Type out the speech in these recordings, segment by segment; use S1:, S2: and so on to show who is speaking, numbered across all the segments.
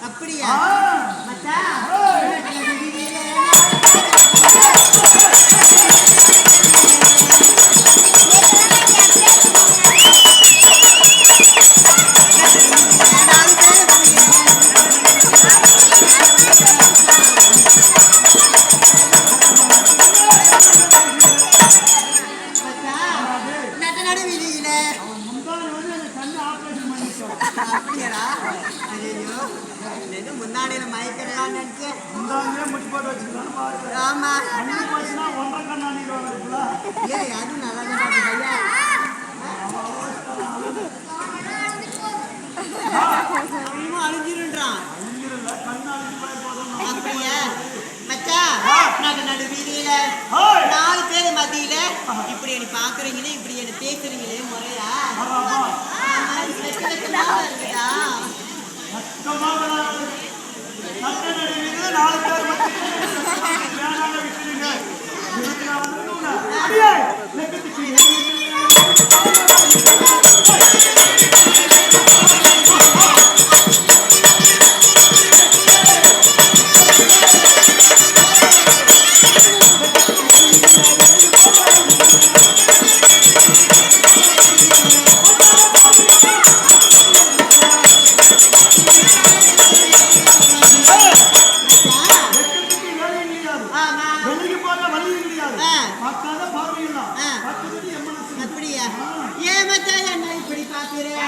S1: அப்படியா மச்சான் முன்னாடியில மயக்கலாம் நினைச்சு ஆமா ஏய் அது நல்லா அழிஞ்சிருன்றான் அப்படியா மச்சா நடு வீதியில 4 பேர் மத்தியில இப்படி என்ன பாக்குறீங்களே இப்படி என்ன பேசுறீங்களே முறையா இருக்குதா அப்படியா ஏன் மச்சான் என்ன இப்படி பாக்குறேன்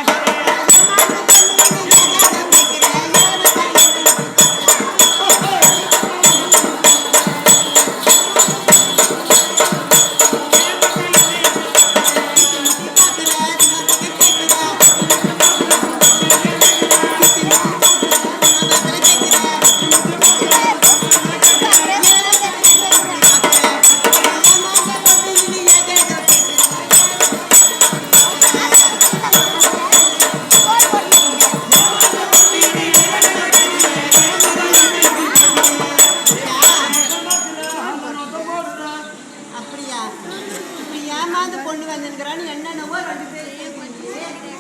S1: ஏமாந்து பொண்ணு வந்துக்கிறான்னு என்னென்னவோ 2 பேர்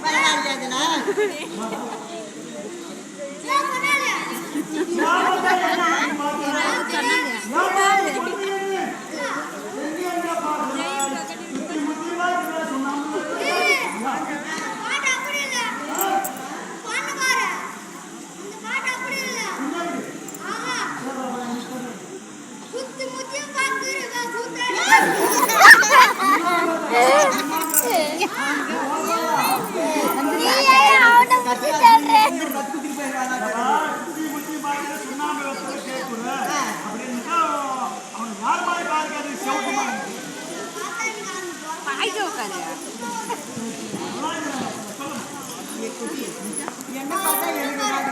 S1: பரவாயில்லையாதுனா என்ன